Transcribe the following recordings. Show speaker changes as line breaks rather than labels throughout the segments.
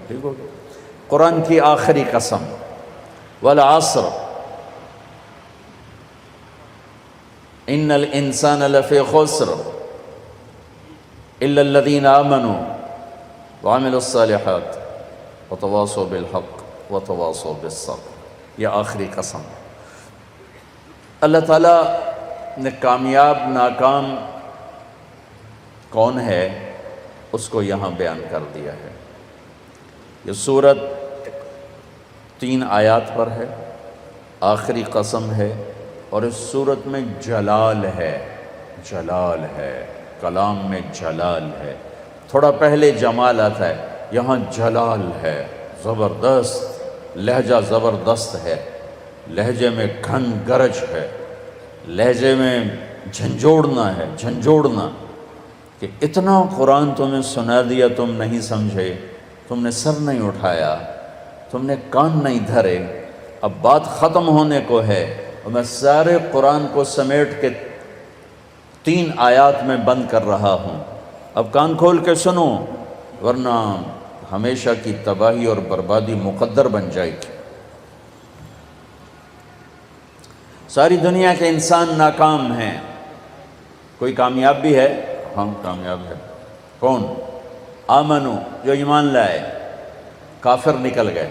ٹھیک ہو گیا۔ قرآن کی آخری قسم، والعصر ان الانسان لفی خسر الا الذین آمنوا وعملوا الصالحات وتواصوا بالحق وتواصوا بالصبر۔ یہ آخری قسم۔ اللہ تعالیٰ نے کامیاب ناکام کون ہے اس کو یہاں بیان کر دیا ہے۔ یہ سورت 3 آیات پر ہے، آخری قسم ہے، اور اس سورت میں جلال ہے، جلال ہے، کلام میں جلال ہے۔ تھوڑا پہلے جمال آتا ہے، یہاں جلال ہے، زبردست لہجہ، زبردست ہے، لہجے میں گھن گرج ہے، لہجے میں جھنجھوڑنا ہے، جھنجھوڑنا، کہ اتنا قرآن تمہیں سنا دیا تم نہیں سمجھے، تم نے سر نہیں اٹھایا، تم نے کان نہیں دھرے، اب بات ختم ہونے کو ہے، اور میں سارے قرآن کو سمیٹ کے 3 آیات میں بند کر رہا ہوں، اب کان کھول کے سنو ورنہ ہمیشہ کی تباہی اور بربادی مقدر بن جائے گی۔ ساری دنیا کے انسان ناکام ہیں، کوئی کامیاب بھی ہے؟ ہاں کامیاب ہے۔ کون؟ آمنو، جو ایمان لائے، کافر نکل گئے،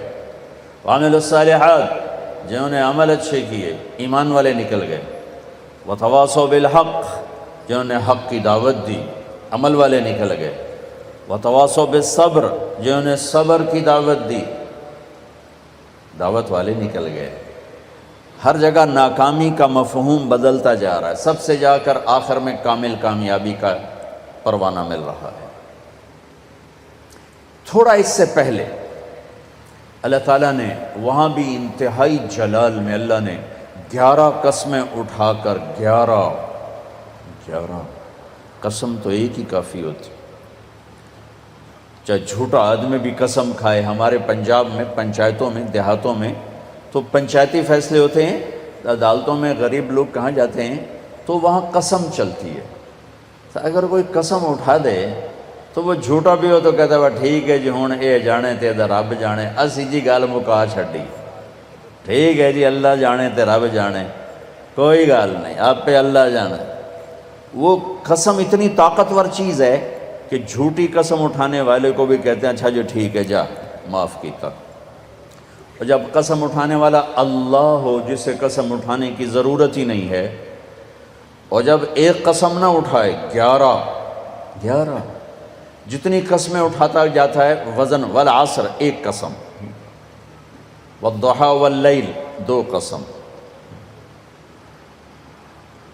وعملوا الصالحات، جنہوں نے عمل اچھے کیے، ایمان والے نکل گئے، وتواصوا بالحق، جنہوں نے حق کی دعوت دی، عمل والے نکل گئے، وتواصوا بالصبر، جنہوں نے صبر کی دعوت دی، دعوت والے نکل گئے۔ ہر جگہ ناکامی کا مفہوم بدلتا جا رہا ہے، سب سے جا کر آخر میں کامل کامیابی کا پروانہ مل رہا ہے۔ تھوڑا اس سے پہلے اللہ تعالیٰ نے وہاں بھی انتہائی جلال میں اللہ نے 11 قسمیں اٹھا کر 11 قسم تو ایک ہی کافی ہوتی، چاہے جھوٹا آدمی بھی قسم کھائے۔ ہمارے پنجاب میں پنچایتوں میں دیہاتوں میں تو پنچایتی فیصلے ہوتے ہیں، عدالتوں میں غریب لوگ کہاں جاتے ہیں تو وہاں قسم چلتی ہے، تو اگر کوئی قسم اٹھا دے تو وہ جھوٹا بھی ہو تو کہتا ہے وہ ٹھیک ہے جی ہوں اے جانے تے رب جانے، اسی جی گل مکا چھڈی، ٹھیک ہے جی اللہ جانے تے رب جانے، کوئی گل نہیں، آپ پہ اللہ جانے۔ وہ قسم اتنی طاقتور چیز ہے کہ جھوٹی قسم اٹھانے والے کو بھی کہتے ہیں اچھا جی ٹھیک ہے جا معاف کیتا، اور جب قسم اٹھانے والا اللہ ہو جسے قسم اٹھانے کی ضرورت ہی نہیں ہے، اور جب ایک قسم نہ اٹھائے 11 جتنی قسمیں اٹھاتا جاتا ہے وزن، والعصر ایک قسم، والضحى واللیل 2 قسم،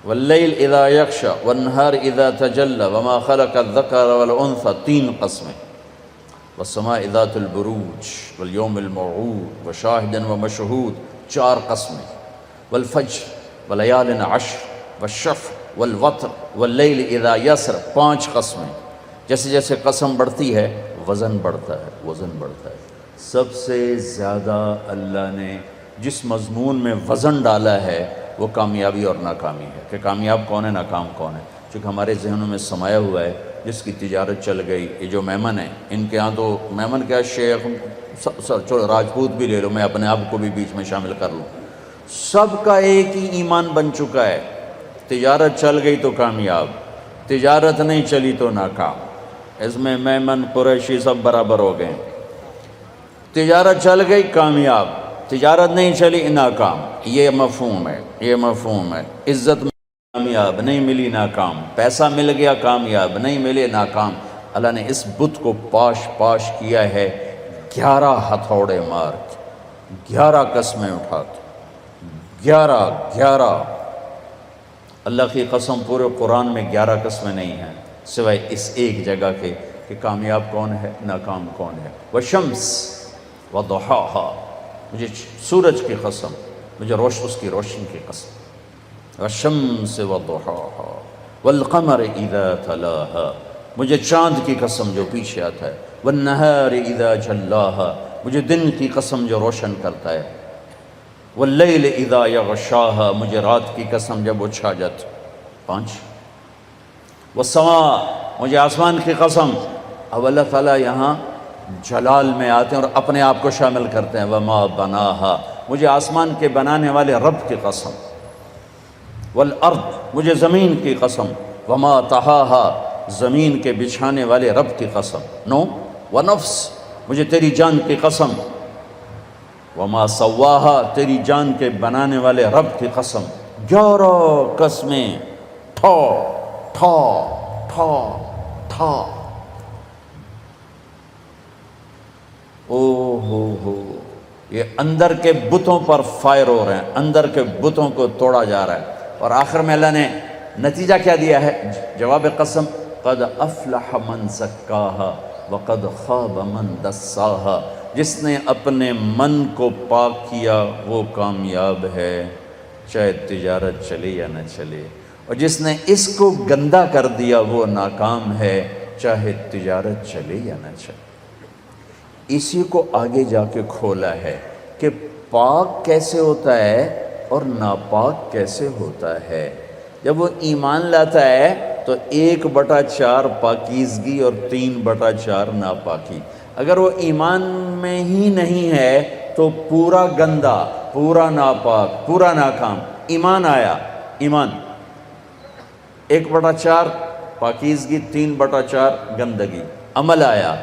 واللیل اذا یغشی والنہار اذا تجلی وما خلق الذکر والانثى 3 قسمیں، والسماء ذات البروج والیوم الموعود وشاہد ومشہود 4 قسمیں، والفجر ولیال عشر والشفع والوتر واللیل اذا یسر 5 قسمیں۔ جیسے جیسے قسم بڑھتی ہے وزن بڑھتا ہے، وزن بڑھتا ہے۔ سب سے زیادہ اللہ نے جس مضمون میں وزن ڈالا ہے وہ کامیابی اور ناکامی ہے، کہ کامیاب کون ہے، ناکام کون ہے، چونکہ ہمارے ذہنوں میں سمایا ہوا ہے جس کی تجارت چل گئی۔ یہ جو میمن ہیں ان کے ہاں تو میمن کیا، شیخ، چلو راجپوت بھی لے لو، میں اپنے آپ کو بھی بیچ میں شامل کر لوں، سب کا ایک ہی ایمان بن چکا ہے، تجارت چل گئی تو کامیاب، تجارت نہیں چلی تو ناکام۔ اس میں میمن قریشی سب برابر ہو گئے، تجارت چل گئی کامیاب، تجارت نہیں چلی ناکام۔ یہ مفہوم ہے، یہ مفہوم ہے۔ عزت کامیاب نہیں ملی ناکام، پیسہ مل گیا کامیاب نہیں ملے ناکام۔ اللہ نے اس بت کو پاش کیا ہے 11 ہتھوڑے مار کے، 11 قسمیں اٹھا کے، 11 اللہ کی قسم پورے قرآن میں 11 قسمیں نہیں ہیں سوائے اس ایک جگہ کے کہ کامیاب کون ہے، ناکام کون ہے۔ والشمس وضحاها، مجھے سورج کی قسم، مجھے اس کی روشنی کی قسم، والشمس وضحاها والقمر اذا تلاها، مجھے چاند کی قسم جو پیچھے آتا ہے، والنہار اذا جلاها، مجھے دن کی قسم جو روشن کرتا ہے، واللیل اذا یغشاها، مجھے رات کی قسم جب وہ چھا جاتی، 5۔ والسماء، مجھے آسمان کی قسم۔ اب اللہ تعالیٰ یہاں جلال میں آتے ہیں اور اپنے آپ کو شامل کرتے ہیں. وما بناہا، مجھے آسمان کے بنانے والے رب کی قسم. والارض، مجھے زمین کی قسم. وما طحاہا، زمین کے بچھانے والے رب کی قسم. نو، ونفس، مجھے تیری جان کی قسم. وما سواہا، تیری جان کے بنانے والے رب کی قسم. 11 قسمیں، ٹھا ٹھا ٹھا ٹھا. او ہو، یہ اندر کے بتوں پر فائر ہو رہے ہیں، اندر کے بتوں کو توڑا جا رہا ہے. اور آخر میں اللہ نے نتیجہ کیا دیا ہے؟ جواب قسم، قد افلح من زکاہا وقد خاب من دساہا. جس نے اپنے من کو پاک کیا وہ کامیاب ہے، چاہے تجارت چلے یا نہ چلے. اور جس نے اس کو گندا کر دیا وہ ناکام ہے، چاہے تجارت چلے یا نہ چلے. اسی کو آگے جا کے کھولا ہے کہ پاک کیسے ہوتا ہے اور ناپاک کیسے ہوتا ہے. جب وہ ایمان لاتا ہے تو 1/4 پاکیزگی اور 3/4 ناپاکی. اگر وہ ایمان میں ہی نہیں ہے تو پورا گندا، پورا ناپاک، پورا ناکام. ایمان آیا، ایمان 1/4 پاکیزگی، 3/4 گندگی. عمل آیا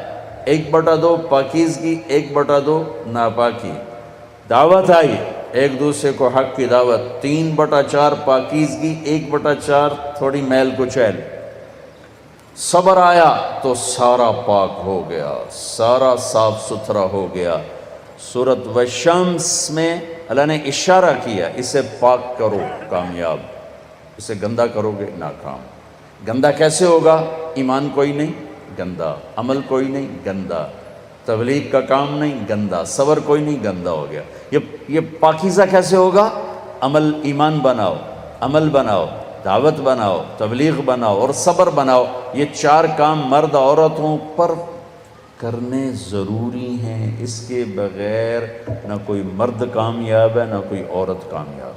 1/2 پاکیزگی، 1/2 ناپاکی. دعوت آئی ایک دوسرے کو حق کی دعوت، 3/4 پاکیزگی، 1/4 تھوڑی میل کچیل. صبر آیا تو سارا پاک ہو گیا، سارا صاف ستھرا ہو گیا. سورۃ والشمس میں اللہ نے اشارہ کیا، اسے پاک کرو کامیاب، اسے گندا کرو گے ناکام. گندا کیسے ہوگا؟ ایمان کوئی نہیں، گندا. عمل کوئی نہیں، گندا. تبلیغ کا کام نہیں، گندا. صبر کوئی نہیں، گندا ہو گیا. یہ پاکیزہ کیسے ہوگا؟ عمل، ایمان بناؤ، عمل بناؤ، دعوت بناؤ، تبلیغ بناؤ اور صبر بناؤ. یہ 4 کام مرد عورتوں پر کرنے ضروری ہیں. اس کے بغیر نہ کوئی مرد کامیاب ہے، نہ کوئی عورت کامیاب.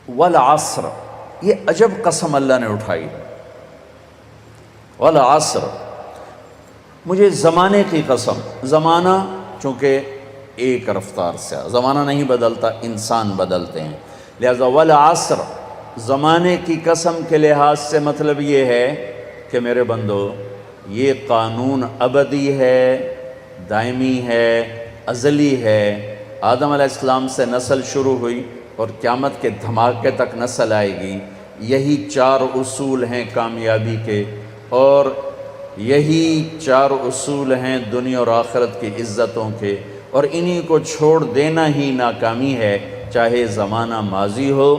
والعصر، یہ عجب قسم اللہ نے اٹھائی. والعصر، مجھے زمانے کی قسم. زمانہ چونکہ ایک رفتار سے، زمانہ نہیں بدلتا، انسان بدلتے ہیں. لہذا والعصر، زمانے کی قسم کے لحاظ سے مطلب یہ ہے کہ میرے بندو، یہ قانون ابدی ہے، دائمی ہے، ازلی ہے. آدم علیہ السلام سے نسل شروع ہوئی اور قیامت کے دھماکے تک نسل آئے گی. یہی 4 اصول ہیں کامیابی کے، اور یہی 4 اصول ہیں دنیا اور آخرت کی عزتوں کے. اور انہی کو چھوڑ دینا ہی ناکامی ہے، چاہے زمانہ ماضی ہو،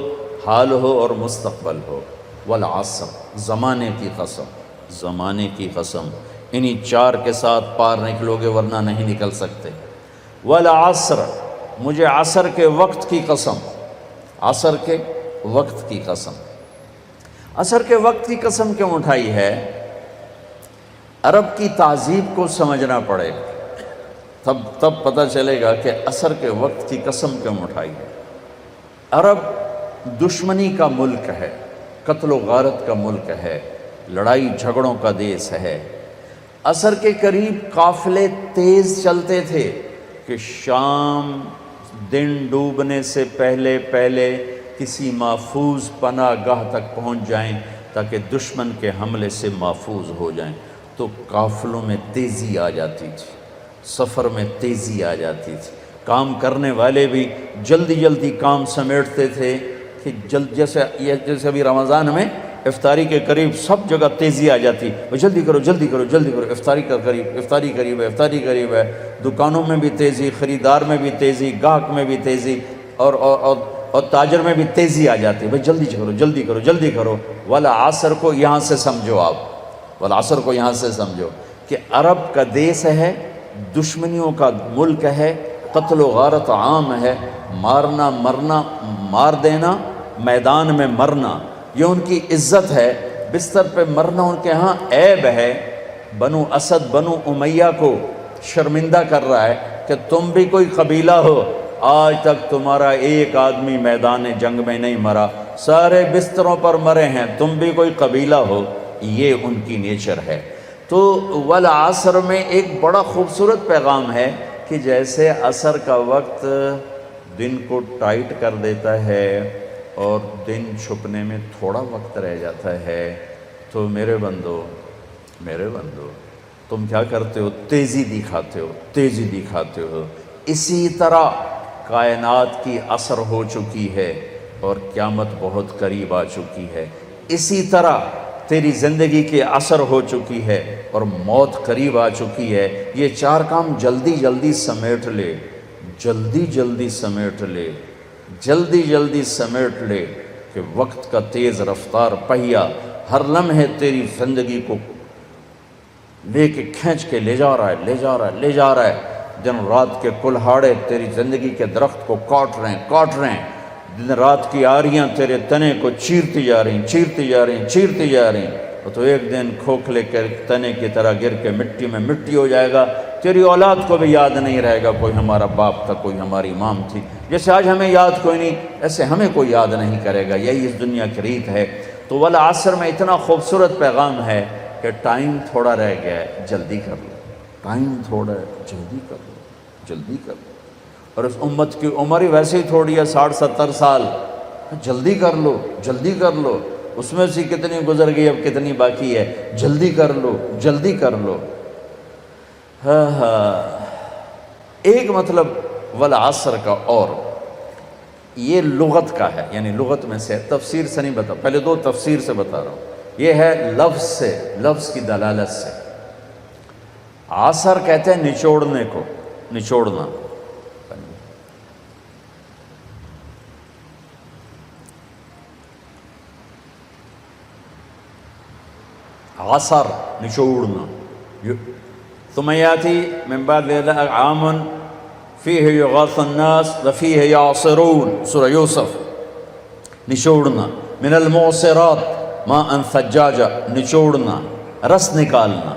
حال ہو اور مستقبل ہو. والعصر، زمانے کی قسم، زمانے کی قسم. انہی 4 کے ساتھ پار نکلو گے ورنہ نہیں نکل سکتے. والعصر، مجھے عصر کے وقت کی قسم. عصر کے وقت کی قسم. عصر کے وقت کی قسم کیوں اٹھائی ہے؟ عرب کی تہذیب کو سمجھنا پڑے، تب پتہ چلے گا کہ عصر کے وقت کی قسم کیوں اٹھائی ہے. عرب دشمنی کا ملک ہے، قتل و غارت کا ملک ہے، لڑائی جھگڑوں کا دیس ہے. عصر کے قریب قافلے تیز چلتے تھے کہ شام دن ڈوبنے سے پہلے کسی محفوظ پناہ گاہ تک پہنچ جائیں تاکہ دشمن کے حملے سے محفوظ ہو جائیں. تو قافلوں میں تیزی آ جاتی تھی، سفر میں تیزی آ جاتی تھی. کام کرنے والے بھی جلدی کام سمیٹتے تھے کہ جیسے ابھی رمضان میں افطاری کے قریب سب جگہ تیزی آ جاتی. جلدی کرو، افطاری قریب ہے. دکانوں میں بھی تیزی، خریدار میں بھی تیزی، گاہک میں بھی تیزی، اور تاجر میں بھی تیزی آ جاتی. جلدی کرو. والعصر کو یہاں سے سمجھو آپ، والعصر کو یہاں سے سمجھو کہ عرب کا دیس ہے، دشمنیوں کا ملک ہے، قتل و غارت عام ہے، مارنا مرنا، مار دینا، میدان میں مرنا، یہ ان کی عزت ہے. بستر پہ مرنا ان کے ہاں عیب ہے. بنو اسد، بنو امیہ کو شرمندہ کر رہا ہے کہ تم بھی کوئی قبیلہ ہو، آج تک تمہارا ایک آدمی میدان جنگ میں نہیں مرا، سارے بستروں پر مرے ہیں، تم بھی کوئی قبیلہ ہو. یہ ان کی نیچر ہے. تو والعصر میں ایک بڑا خوبصورت پیغام ہے کہ جیسے عصر کا وقت دن کو ٹائٹ کر دیتا ہے اور دن چھپنے میں تھوڑا وقت رہ جاتا ہے، تو میرے بندو تم کیا کرتے ہو؟ تیزی دکھاتے ہو۔ اسی طرح کائنات کی عصر ہو چکی ہے اور قیامت بہت قریب آ چکی ہے، اسی طرح تیری زندگی کی عصر ہو چکی ہے اور موت قریب آ چکی ہے۔ یہ چار کام جلدی جلدی سمیٹ لے کہ وقت کا تیز رفتار پہیہ ہر لمحے تیری زندگی کو لے کے کھینچ کے لے جا رہا ہے۔ دن رات کے کلہاڑے تیری زندگی کے درخت کو کاٹ رہے ہیں، دن رات کی آریاں تیرے تنے کو چیرتی جا رہی ہیں، تو ایک دن کھوکھلے کے تنے کی طرح گر کے مٹی میں مٹی ہو جائے گا۔ تیری اولاد کو بھی یاد نہیں رہے گا کوئی ہمارا باپ تھا، کوئی ہماری مام تھی۔ جیسے آج ہمیں یاد کوئی نہیں، ایسے ہمیں کوئی یاد نہیں کرے گا۔ یہی اس دنیا کی ریت ہے۔ تو والعصر میں اتنا خوبصورت پیغام ہے کہ ٹائم تھوڑا رہ گیا ہے، جلدی کر لو۔ جلدی کر لو۔ اور اس امت کی عمر ہی ویسے ہی تھوڑی ہے، 60-70 سال۔ جلدی کر لو۔ اس میں سے کتنی گزر گئی، اب کتنی باقی ہے؟ جلدی کر لو۔ ایک مطلب والعصر کا، اور یہ لغت کا ہے، یعنی لغت میں سے، تفسیر سے نہیں بتا، پہلے دو تفسیر سے بتا رہا ہوں۔ یہ ہے لفظ سے، لفظ کی دلالت سے۔ عصر کہتے ہیں نچوڑنے کو، نچوڑنا۔ عصر نچوڑنا۔ ثم یاتی من بعد ذلك عام فیہ یغاث الناس وفیہ یعصرون، سورہ یوسف۔ نچوڑنا۔ من المعصرات ماء ثجاجا، نچوڑنا، رس نکالنا۔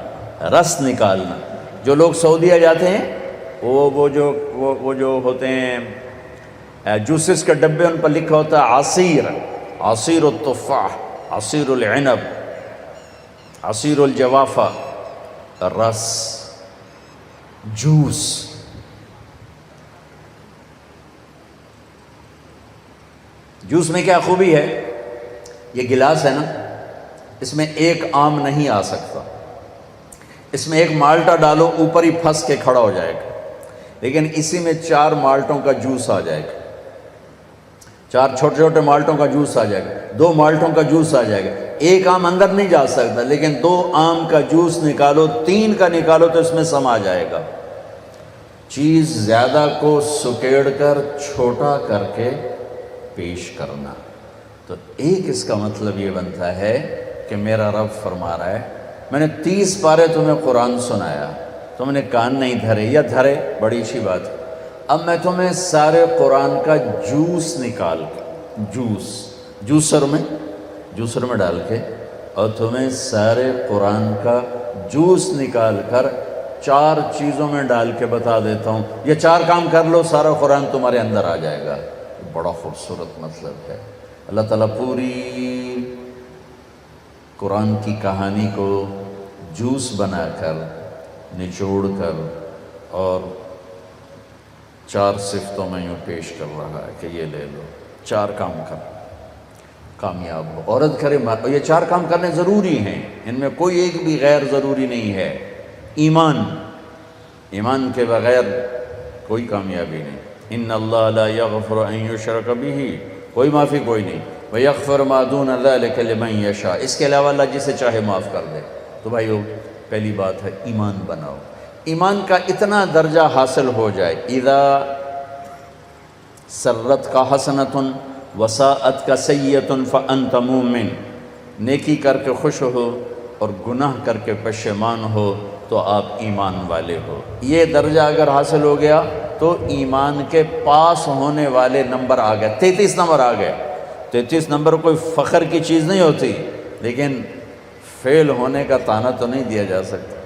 جو لوگ سعودیہ جاتے ہیں وہ جو ہوتے ہیں جوسز کے ڈبے، ان پر لکھا ہوتا ہے عصیر التفاح، عصیر العنب، عصیر الجوافہ، رس، جوس۔ جوس میں کیا خوبی ہے؟ یہ گلاس ہے نا، اس میں ایک آم نہیں آ سکتا، اس میں ایک مالٹا ڈالو اوپر ہی پھنس کے کھڑا ہو جائے گا، لیکن اسی میں 4 مالٹوں کا جوس آ جائے گا، 4 چھوٹے چھوٹے مالٹوں کا جوس آ جائے گا، 2 مالٹوں کا جوس آ جائے گا۔ ایک آم اندر نہیں جا سکتا، لیکن 2 آم کا جوس نکالو، 3 کا نکالو تو اس میں سما جائے گا۔ چیز زیادہ کو سکیڑ کر چھوٹا کر کے پیش کرنا، تو ایک اس کا مطلب یہ بنتا ہے کہ میرا رب فرما رہا ہے میں نے 30 پارے تمہیں قرآن سنایا، تم نے کان نہیں دھرے، یا دھرے بڑی اچھی بات ہے، اب میں تمہیں سارے قرآن کا جوس نکال کے، جوسر میں ڈال کے، اور تمہیں سارے قرآن کا جوس نکال کر 4 چیزوں میں ڈال کے بتا دیتا ہوں، یہ 4 کام کر لو، سارا قرآن تمہارے اندر آ جائے گا۔ بڑا خوبصورت مطلب ہے۔ اللہ تعالیٰ پوری قرآن کی کہانی کو جوس بنا کر، نچوڑ کر، اور 4 صفتوں میں یوں پیش کر رہا ہے کہ یہ لے لو، 4 کام کر، کامیاب ہو۔ عورت کرے، یہ 4 کام کرنے ضروری ہیں، ان میں کوئی ایک بھی غیر ضروری نہیں ہے۔ ایمان کے بغیر کوئی کامیابی نہیں۔ ان اللہ لا یغفر ان یشرک بہ، کوئی معافی کوئی نہیں، ویغفر ما دون ذلک لمن یشاء، اس کے علاوہ اللہ جسے چاہے معاف کر دے۔ تو بھائیو، پہلی بات ہے ایمان بناؤ۔ ایمان کا اتنا درجہ حاصل ہو جائے، اذا سرت کا حسنۃ وساءت کا سیئۃ فانت مومن، نیکی کر کے خوش ہو اور گناہ کر کے پشیمان ہو تو آپ ایمان والے ہو۔ یہ درجہ اگر حاصل ہو گیا تو ایمان کے پاس ہونے والے نمبر آ گئے، 33 نمبر آ گئے۔ 33 نمبر کوئی فخر کی چیز نہیں ہوتی، لیکن فیل ہونے کا طعنہ تو نہیں دیا جا سکتا۔